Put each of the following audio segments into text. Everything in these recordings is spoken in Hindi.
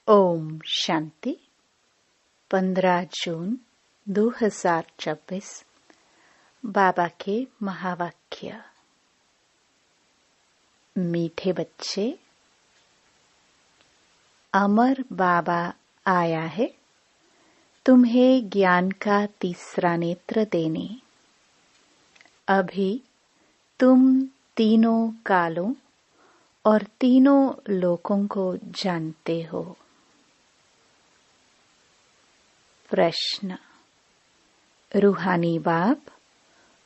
ओम शांति। 15 जून 2024 बाबा के महावाक्य। मीठे बच्चे, अमर बाबा आया है तुम्हें ज्ञान का तीसरा नेत्र देने। अभी तुम तीनों कालों और तीनों लोकों को जानते हो। प्रश्न। रूहानी बाप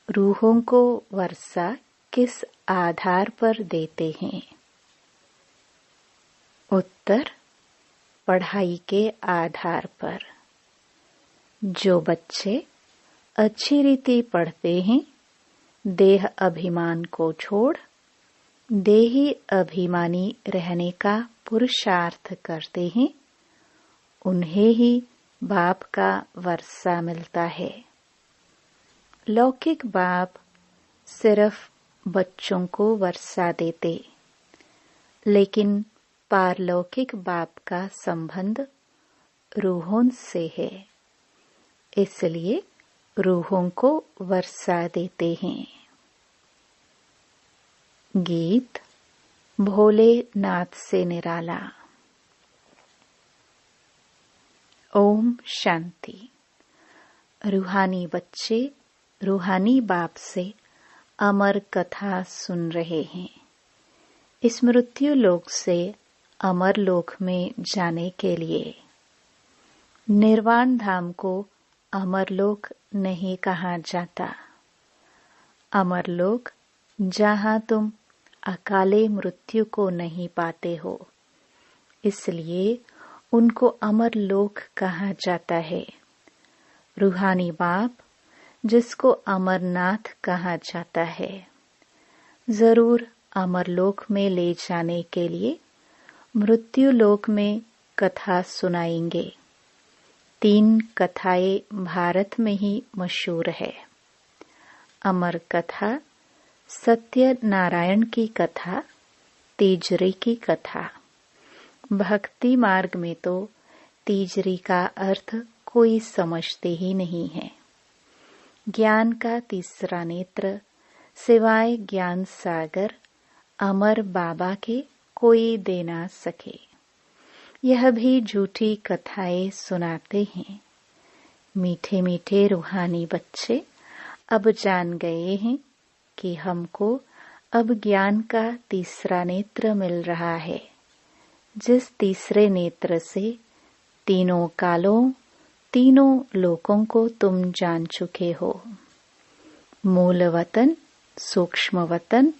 रूहों को वर्षा किस आधार पर देते हैं? उत्तर, पढ़ाई के आधार पर। जो बच्चे अच्छी रीति पढ़ते हैं, देह अभिमान को छोड़ देही अभिमानी रहने का पुरुषार्थ करते हैं, उन्हें ही बाप का वर्षा मिलता है। लौकिक बाप सिर्फ बच्चों को वर्षा देते, लेकिन पारलौकिक बाप का संबंध रूहों से है, इसलिए रूहों को वर्षा देते हैं। गीत भोलेनाथ से निराला। ओम शांति। रूहानी बच्चे रूहानी बाप से अमर कथा सुन रहे हैं। इस मृत्यु लोक से अमर लोक में जाने के लिए। निर्वाण धाम को अमर लोक नहीं कहा जाता। अमर लोक जहां तुम अकाले मृत्यु को नहीं पाते हो, इसलिए उनको अमर लोक कहा जाता है। रूहानी बाप जिसको अमरनाथ कहा जाता है, जरूर अमर लोक में ले जाने के लिए मृत्यु लोक में कथा सुनाएंगे। 3 कथाएं भारत में ही मशहूर है। अमर कथा सत्य नारायण की कथा, तीजरी की कथा। भक्ति मार्ग में तो तीजरी का अर्थ कोई समझते ही नहीं है। ज्ञान का तीसरा नेत्र सिवाय ज्ञान सागर अमर बाबा के कोई दे ना सके। यह भी झूठी कथाएं सुनाते हैं। मीठे मीठे रूहानी बच्चे अब जान गए हैं कि हमको अब ज्ञान का तीसरा नेत्र मिल रहा है, जिस तीसरे नेत्र से तीनों कालों तीनों लोकों को तुम जान चुके हो। मूल वतन, सूक्ष्म वतन,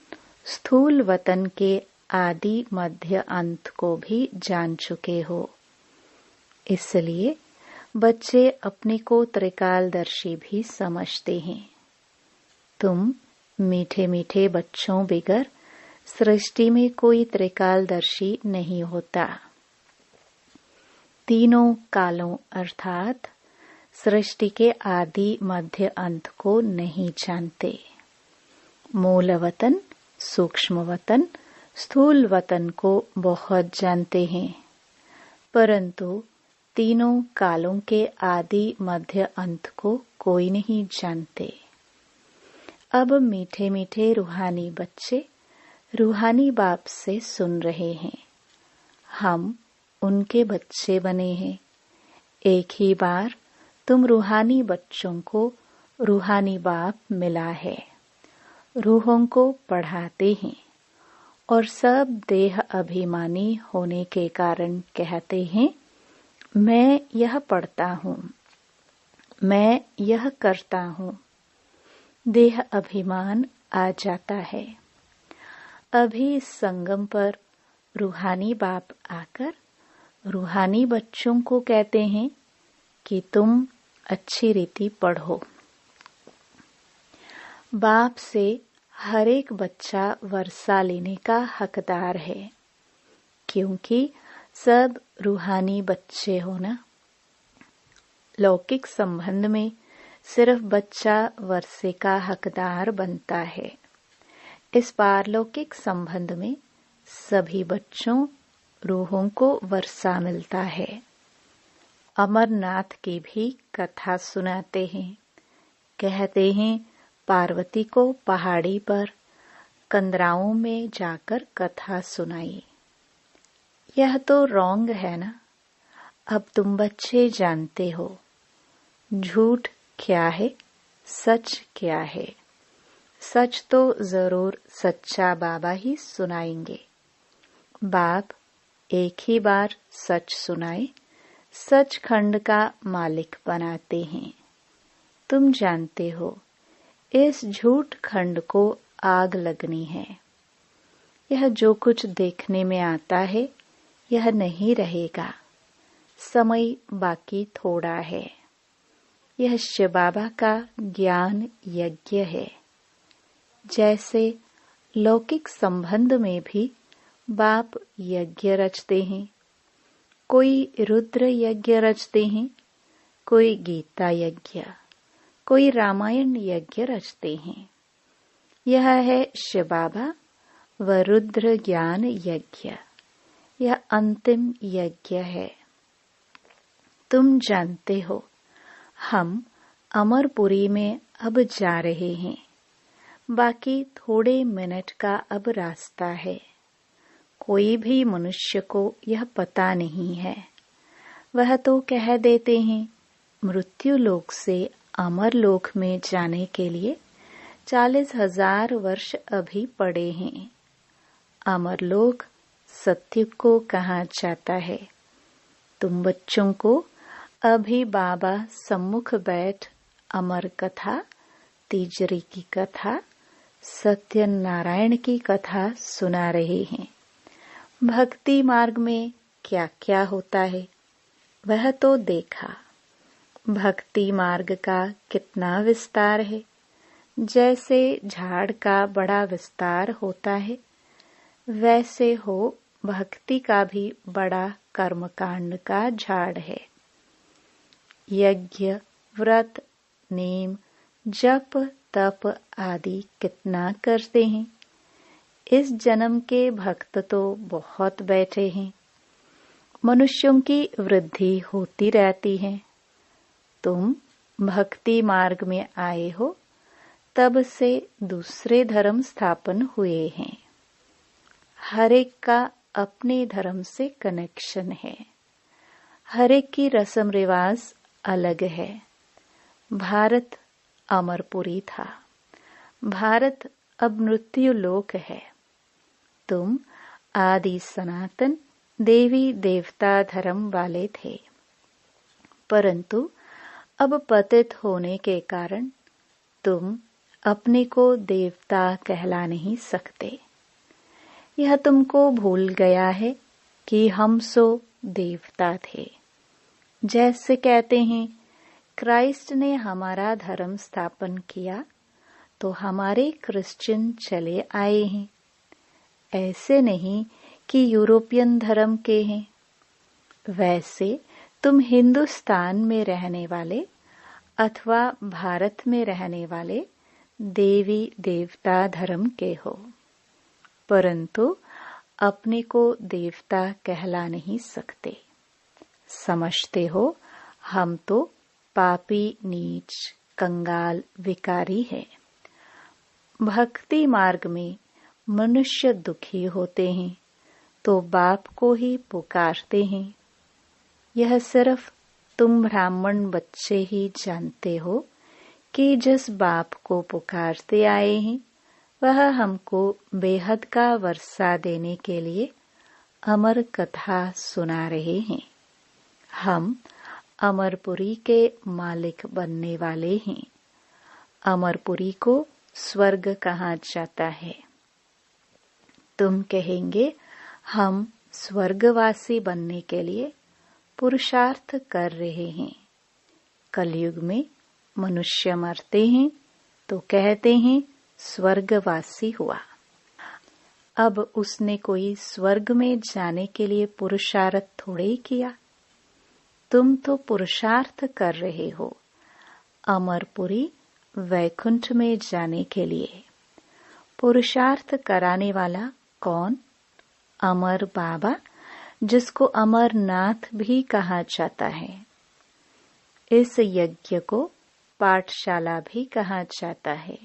स्थूल वतन के आदि मध्य अंत को भी जान चुके हो। इसलिए बच्चे अपने को त्रिकालदर्शी भी समझते हैं। तुम मीठे मीठे बच्चों बिगर सृष्टि में कोई त्रिकालदर्शी नहीं होता। तीनों कालों अर्थात सृष्टि के आदि मध्य अंत को नहीं जानते। मूल वतन, सूक्ष्म वतन, स्थूल वतन को बहुत जानते हैं, परंतु तीनों कालों के आदि मध्य अंत को कोई नहीं जानते। अब मीठे मीठे रूहानी बच्चे रूहानी बाप से सुन रहे हैं। हम उनके बच्चे बने हैं। एक ही बार तुम रूहानी बच्चों को रूहानी बाप मिला है। रूहों को पढ़ाते हैं और सब देह अभिमानी होने के कारण कहते हैं, मैं यह पढ़ता हूँ, मैं यह करता हूँ। देह अभिमान आ जाता है। अभी इस संगम पर रूहानी बाप आकर रूहानी बच्चों को कहते हैं कि तुम अच्छी रीति पढ़ो। बाप से हर एक बच्चा वर्षा लेने का हकदार है, क्योंकि सब रूहानी बच्चे हो ना। लौकिक संबंध में सिर्फ बच्चा वर्षे का हकदार बनता है। इस पारलौकिक संबंध में सभी बच्चों रूहों को वर्षा मिलता है। अमरनाथ की भी कथा सुनाते हैं। कहते हैं पार्वती को पहाड़ी पर कंदराओं में जाकर कथा सुनाई। यह तो रॉन्ग है ना। अब तुम बच्चे जानते हो झूठ क्या है, सच क्या है। सच तो जरूर सच्चा बाबा ही सुनाएंगे। बाप एक ही बार सच सुनाए सचखंड का मालिक बनाते हैं। तुम जानते हो इस झूठ खंड को आग लगनी है। यह जो कुछ देखने में आता है यह नहीं रहेगा। समय बाकी थोड़ा है। यह शिव बाबा का ज्ञान यज्ञ है। जैसे लौकिक संबंध में भी बाप यज्ञ रचते हैं। कोई रुद्र यज्ञ रचते हैं, कोई गीता यज्ञ, कोई रामायण यज्ञ रचते हैं। यह है शिव बाबा व रुद्र ज्ञान यज्ञ। यह अंतिम यज्ञ है। तुम जानते हो हम अमरपुरी में अब जा रहे हैं। बाकी थोड़े मिनट का अब रास्ता है। कोई भी मनुष्य को यह पता नहीं है। वह तो कह देते हैं मृत्यु लोक से अमर लोक में जाने के लिए 40,000 वर्ष अभी पड़े हैं। अमर लोक सत्युग को कहा जाता है। तुम बच्चों को अभी बाबा सम्मुख बैठ अमर कथा, तीजरी की कथा, सत्यनारायण की कथा सुना रहे हैं। भक्ति मार्ग में क्या क्या होता है वह तो देखा। भक्ति मार्ग का कितना विस्तार है। जैसे झाड़ का बड़ा विस्तार होता है वैसे हो भक्ति का भी बड़ा कर्मकांड का झाड़ है। यज्ञ, व्रत, नेम, जप, तप आदि कितना करते हैं। इस जन्म के भक्त तो बहुत बैठे हैं। मनुष्यों की वृद्धि होती रहती है। तुम भक्ति मार्ग में आए हो तब से दूसरे धर्म स्थापन हुए हैं। हर एक का अपने धर्म से कनेक्शन है। हर एक की रस्म रिवाज अलग है। भारत अमरपुरी था। भारत अब मृत्यु लोक है। तुम आदि सनातन देवी देवता धर्म वाले थे, परंतु अब पतित होने के कारण तुम अपने को देवता कहला नहीं सकते। यह तुमको भूल गया है कि हम सो देवता थे। जैसे कहते हैं क्राइस्ट ने हमारा धर्म स्थापन किया तो हमारे क्रिश्चियन चले आए हैं। ऐसे नहीं कि यूरोपियन धर्म के हैं। वैसे तुम हिंदुस्तान में रहने वाले अथवा भारत में रहने वाले देवी देवता धर्म के हो, परंतु अपने को देवता कहला नहीं सकते। समझते हो हम तो पापी, नीच, कंगाल, विकारी है। भक्ति मार्ग में मनुष्य दुखी होते हैं तो बाप को ही पुकारते हैं। यह सिर्फ तुम ब्राह्मण बच्चे ही जानते हो कि जिस बाप को पुकारते आए हैं वह हमको बेहद का वर्षा देने के लिए अमर कथा सुना रहे हैं। हम अमरपुरी के मालिक बनने वाले हैं। अमरपुरी को स्वर्ग कहा जाता है। तुम कहेंगे हम स्वर्गवासी बनने के लिए पुरुषार्थ कर रहे हैं। कलयुग में मनुष्य मरते हैं तो कहते हैं स्वर्गवासी हुआ। अब उसने कोई स्वर्ग में जाने के लिए पुरुषार्थ थोड़े ही किया। तुम तो पुरुषार्थ कर रहे हो अमरपुरी वैकुंठ में जाने के लिए। पुरुषार्थ कराने वाला कौन? अमर बाबा, जिसको अमरनाथ भी कहा जाता है। इस यज्ञ को पाठशाला भी कहा जाता है।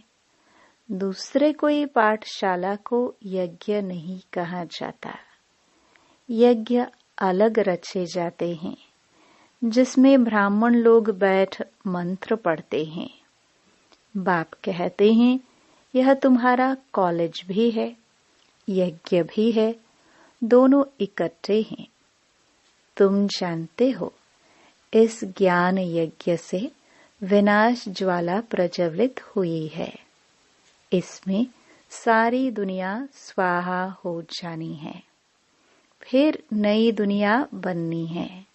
दूसरे कोई पाठशाला को यज्ञ नहीं कहा जाता। यज्ञ अलग रचे जाते हैं, जिसमें ब्राह्मण लोग बैठ मंत्र पढ़ते हैं। बाप कहते हैं, यह तुम्हारा कॉलेज भी है, यज्ञ भी है, दोनों इकट्ठे हैं। तुम जानते हो, इस ज्ञान यज्ञ से विनाश ज्वाला प्रज्वलित हुई है। इसमें सारी दुनिया स्वाहा हो जानी है, फिर नई दुनिया बननी है।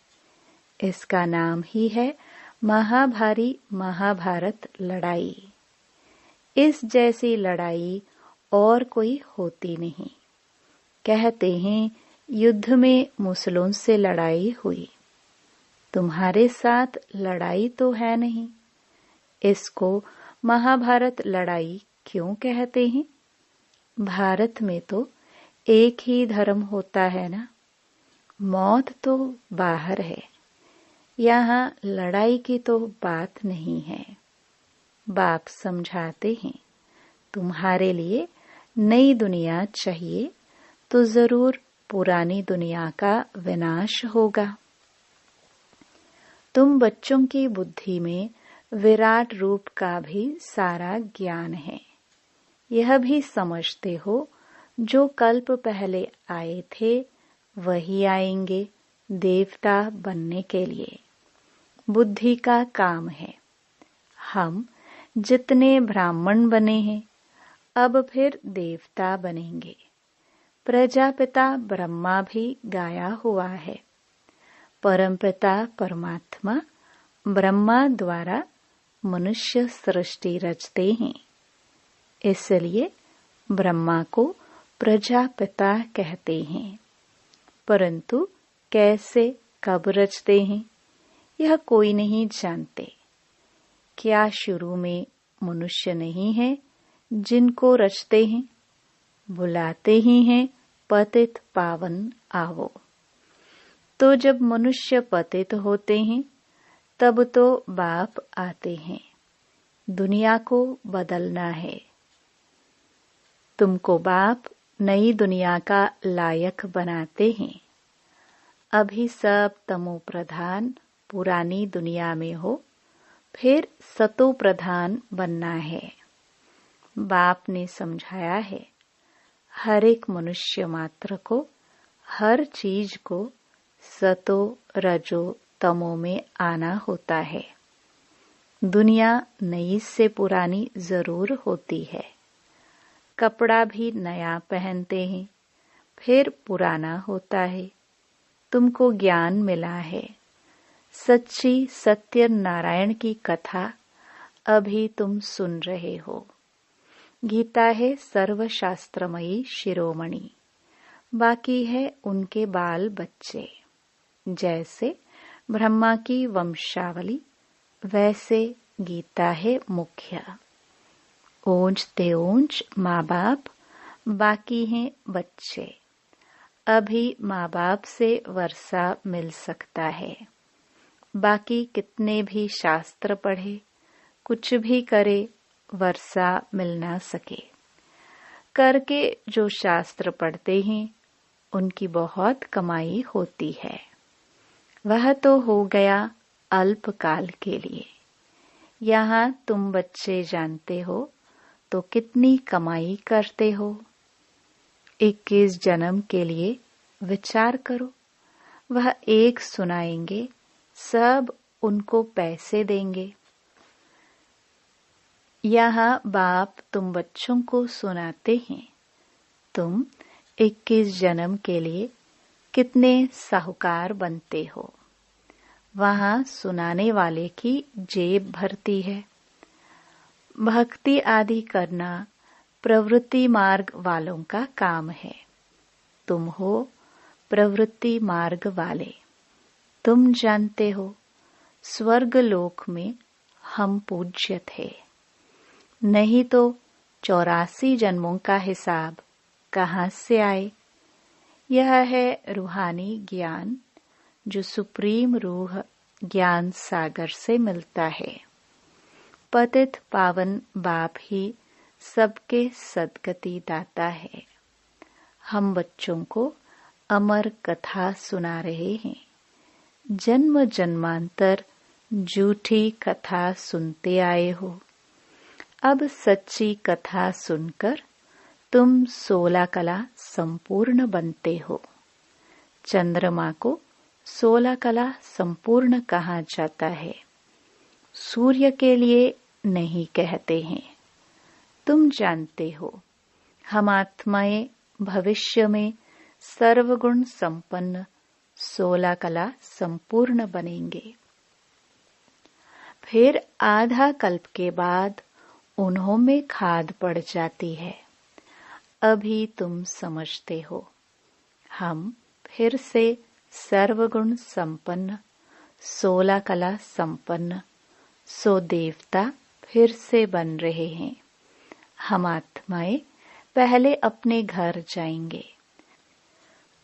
इसका नाम ही है महाभारी महाभारत लड़ाई। इस जैसी लड़ाई और कोई होती नहीं। कहते हैं, युद्ध में मुसलों से लड़ाई हुई। तुम्हारे साथ लड़ाई तो है नहीं, इसको महाभारत लड़ाई क्यों कहते हैं? भारत में तो एक ही धर्म होता है ना। मौत तो बाहर है, यहाँ लड़ाई की तो बात नहीं है। बाप समझाते हैं, तुम्हारे लिए नई दुनिया चाहिए तो जरूर पुरानी दुनिया का विनाश होगा। तुम बच्चों की बुद्धि में विराट रूप का भी सारा ज्ञान है। यह भी समझते हो, जो कल्प पहले आए थे वही आएंगे देवता बनने के लिए। बुद्धि का काम है। हम जितने ब्राह्मण बने हैं, अब फिर देवता बनेंगे। प्रजापिता ब्रह्मा भी गाया हुआ है। परमपिता परमात्मा ब्रह्मा द्वारा मनुष्य सृष्टि रचते हैं, इसलिए ब्रह्मा को प्रजापिता कहते हैं। परंतु कैसे कब रचते हैं, यह कोई नहीं जानते। क्या शुरू में मनुष्य नहीं है जिनको रचते हैं? बुलाते ही हैं, पतित पावन आवो। तो जब मनुष्य पतित होते हैं, तब तो बाप आते हैं। दुनिया को बदलना है। तुमको बाप नई दुनिया का लायक बनाते हैं। अभी सब तमो प्रधान पुरानी दुनिया में हो, फिर सतो प्रधान बनना है। बाप ने समझाया है, हर एक मनुष्य मात्र को, हर चीज को सतो रजो तमो में आना होता है। दुनिया नई से पुरानी जरूर होती है। कपड़ा भी नया पहनते हैं, फिर पुराना होता है। तुमको ज्ञान मिला है। सच्ची सत्य नारायण की कथा अभी तुम सुन रहे हो। गीता है सर्वशास्त्रमयी शिरोमणि, बाकी है उनके बाल बच्चे। जैसे ब्रह्मा की वंशावली, वैसे गीता है मुख्य। ओंज ते ओंज माँ बाप, बाकी हैं बच्चे। अभी माँ बाप से वर्षा मिल सकता है। बाकी कितने भी शास्त्र पढ़े, कुछ भी करे, वर्षा मिल ना सके। करके जो शास्त्र पढ़ते हैं, उनकी बहुत कमाई होती है। वह तो हो गया अल्पकाल के लिए। यहाँ तुम बच्चे जानते हो तो कितनी कमाई करते हो। 21 जन्म के लिए विचार करो। वह एक सुनाएंगे, सब उनको पैसे देंगे। यहाँ बाप तुम बच्चों को सुनाते हैं, तुम 21 जन्म के लिए कितने साहूकार बनते हो। वहाँ सुनाने वाले की जेब भरती है। भक्ति आदि करना प्रवृत्ति मार्ग वालों का काम है। तुम हो प्रवृत्ति मार्ग वाले। तुम जानते हो, स्वर्ग लोक में हम पूज्य थे, नहीं तो 84 जन्मों का हिसाब कहाँ से आए। यह है रूहानी ज्ञान जो सुप्रीम रूह ज्ञान सागर से मिलता है। पतित पावन बाप ही सबके सद्गति दाता है। हम बच्चों को अमर कथा सुना रहे हैं। जन्म जन्मांतर झूठी कथा सुनते आए हो। अब सच्ची कथा सुनकर तुम 16 कला संपूर्ण बनते हो। चंद्रमा को 16 कला संपूर्ण कहा जाता है, सूर्य के लिए नहीं कहते हैं। तुम जानते हो हम आत्माएं भविष्य में सर्वगुण संपन्न 16 कला संपूर्ण बनेंगे। फिर आधा कल्प के बाद उन्हों में खाद पड़ जाती है। अभी तुम समझते हो हम फिर से सर्वगुण संपन्न 16 कला संपन्न 100 देवता फिर से बन रहे हैं। हम आत्माएं पहले अपने घर जाएंगे,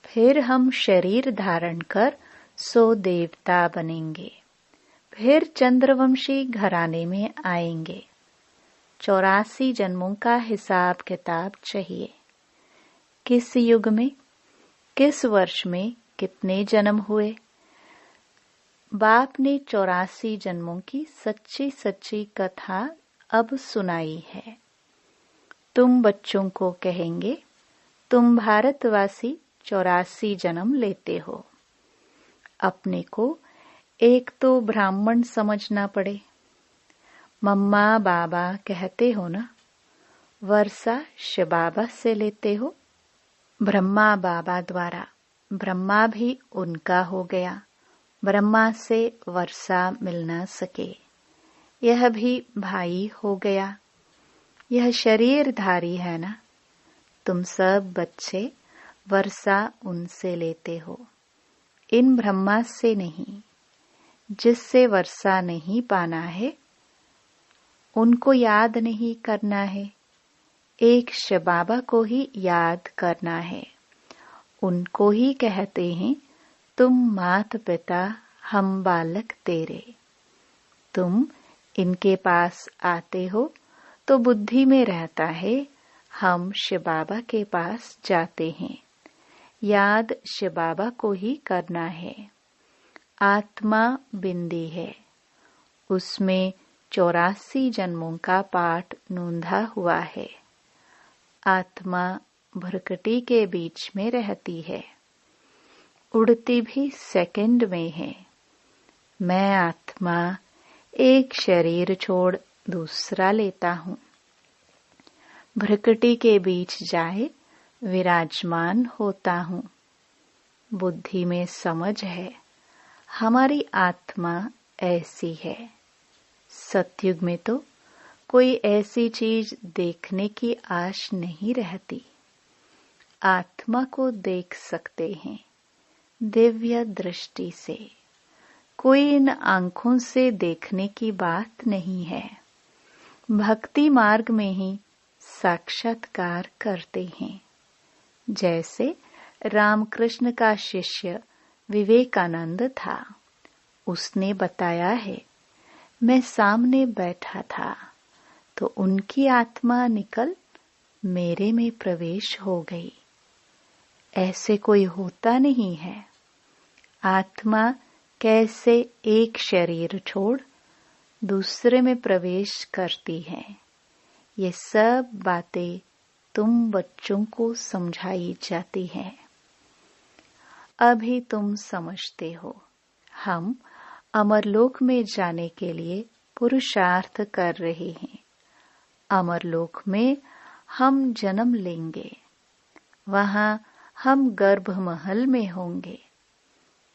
फिर हम शरीर धारण कर 100 देवता बनेंगे, फिर चंद्रवंशी घराने में आएंगे। 84 जन्मों का हिसाब किताब चाहिए। किस युग में, किस वर्ष में कितने जन्म हुए। बाप ने 84 जन्मों की सच्ची सच्ची कथा अब सुनाई है। तुम बच्चों को कहेंगे तुम भारतवासी 84 जन्म लेते हो। अपने को एक तो ब्राह्मण समझना पड़े। मम्मा बाबा कहते हो ना, वर्षा शिव बाबा से लेते हो। ब्रह्मा बाबा द्वारा ब्रह्मा भी उनका हो गया। ब्रह्मा से वर्षा मिल न सके, यह भी भाई हो गया। यह शरीरधारी है ना। तुम सब बच्चे वर्षा उनसे लेते हो, इन ब्रह्मा से नहीं। जिससे वर्षा नहीं पाना है उनको याद नहीं करना है, एक शिव बाबा को ही याद करना है। उनको ही कहते हैं तुम मात पिता हम बालक तेरे। तुम इनके पास आते हो तो बुद्धि में रहता है हम शिव बाबा के पास जाते हैं। याद शिव बाबा को ही करना है। आत्मा बिंदी है, उसमें 84 जन्मों का पाठ नोंधा हुआ है। आत्मा भ्रकटी के बीच में रहती है, उड़ती भी सेकंड में है। मैं आत्मा एक शरीर छोड़ दूसरा लेता हूँ। भ्रकटी के बीच जाए विराजमान होता हूँ। बुद्धि में समझ है हमारी आत्मा ऐसी है। सतयुग में तो कोई ऐसी चीज देखने की आश नहीं रहती। आत्मा को देख सकते हैं दिव्य दृष्टि से। कोई इन आंखों से देखने की बात नहीं है। भक्ति मार्ग में ही साक्षात्कार करते हैं। जैसे रामकृष्ण का शिष्य विवेकानंद था, उसने बताया है मैं सामने बैठा था तो उनकी आत्मा निकल मेरे में प्रवेश हो गई। ऐसे कोई होता नहीं है। आत्मा कैसे एक शरीर छोड़ दूसरे में प्रवेश करती है, ये सब बातें तुम बच्चों को समझाई जाती हैं। अभी तुम समझते हो हम अमरलोक में जाने के लिए पुरुषार्थ कर रहे हैं। अमरलोक में हम जन्म लेंगे, वहां हम गर्भ महल में होंगे।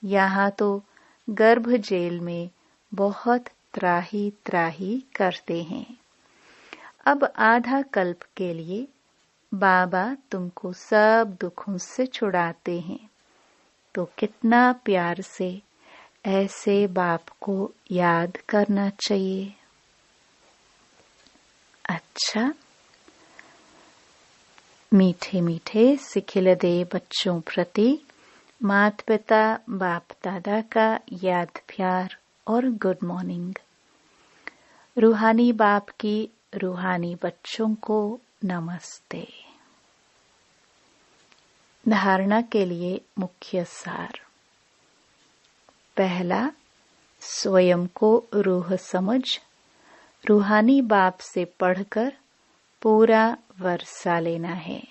यहाँ तो गर्भ जेल में बहुत त्राही त्राही करते हैं। अब आधा कल्प के लिए बाबा तुमको सब दुखों से छुड़ाते हैं, तो कितना प्यार से ऐसे बाप को याद करना चाहिए। अच्छा, मीठे मीठे सिखिलदे बच्चों प्रति माता पिता बाप दादा का याद प्यार और गुड मॉर्निंग। रूहानी बाप की रूहानी बच्चों को नमस्ते। धारणा के लिए मुख्य सार। पहला, स्वयं को रूह समझ रूहानी बाप से पढ़कर पूरा वर्षा लेना है।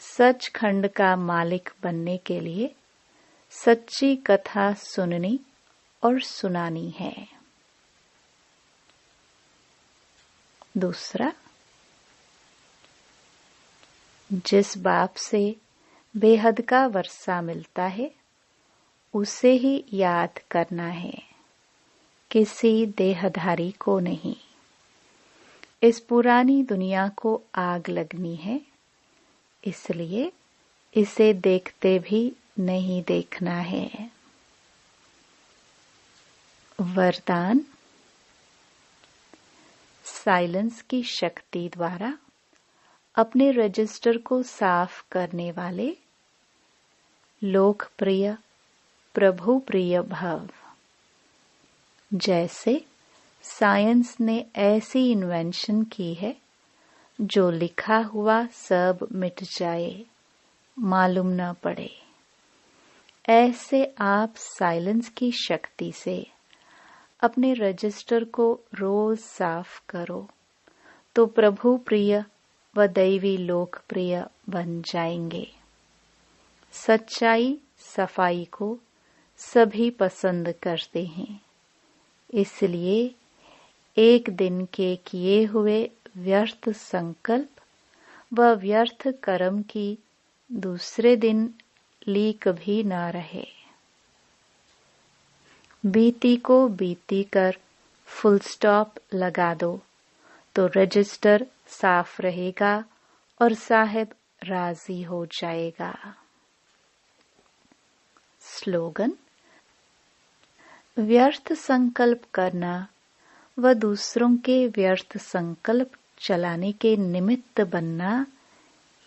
सचखंड का मालिक बनने के लिए सच्ची कथा सुननी और सुनानी है। दूसरा, जिस बाप से बेहद का वर्षा मिलता है उसे ही याद करना है, किसी देहधारी को नहीं। इस पुरानी दुनिया को आग लगनी है, इसलिए इसे देखते भी नहीं देखना है। वरदान। साइलेंस की शक्ति द्वारा अपने रजिस्टर को साफ करने वाले लोकप्रिय प्रभु प्रिय भव। जैसे साइंस ने ऐसी इन्वेंशन की है जो लिखा हुआ सब मिट जाए, मालूम न पड़े। ऐसे आप साइलेंस की शक्ति से अपने रजिस्टर को रोज साफ करो तो प्रभु प्रिय व दैवी लोकप्रिय बन जाएंगे। सच्चाई सफाई को सभी पसंद करते हैं, इसलिए एक दिन के किए हुए व्यर्थ संकल्प व व्यर्थ कर्म की दूसरे दिन लीक भी न रहे। बीती को बीती कर फुल स्टॉप लगा दो तो रजिस्टर साफ रहेगा और साहिब राजी हो जाएगा। स्लोगन। व्यर्थ संकल्प करना व दूसरों के व्यर्थ संकल्प चलाने के निमित्त बनना,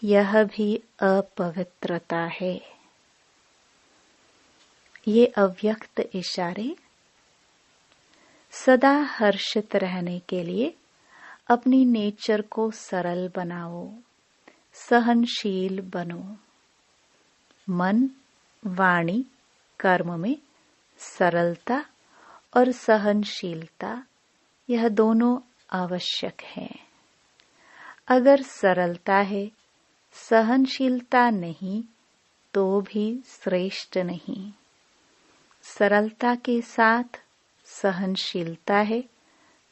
यह भी अपवित्रता है। ये अव्यक्त इशारे। सदा हर्षित रहने के लिए अपनी नेचर को सरल बनाओ, सहनशील बनो। मन, वाणी, कर्म में सरलता और सहनशीलता, यह दोनों आवश्यक है। अगर सरलता है, सहनशीलता नहीं तो भी श्रेष्ठ नहीं। सरलता के साथ सहनशीलता है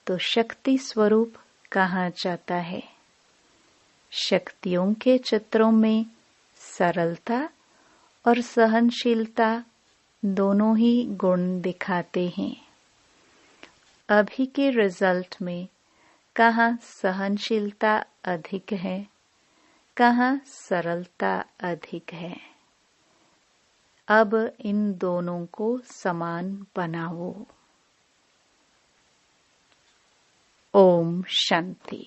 तो शक्ति स्वरूप कहा जाता है। शक्तियों के चित्रों में सरलता और सहनशीलता दोनों ही गुण दिखाते हैं। अभी के रिजल्ट में कहाँ सहनशीलता अधिक है, कहाँ सरलता अधिक है। अब इन दोनों को समान बनाओ। ओम शांति।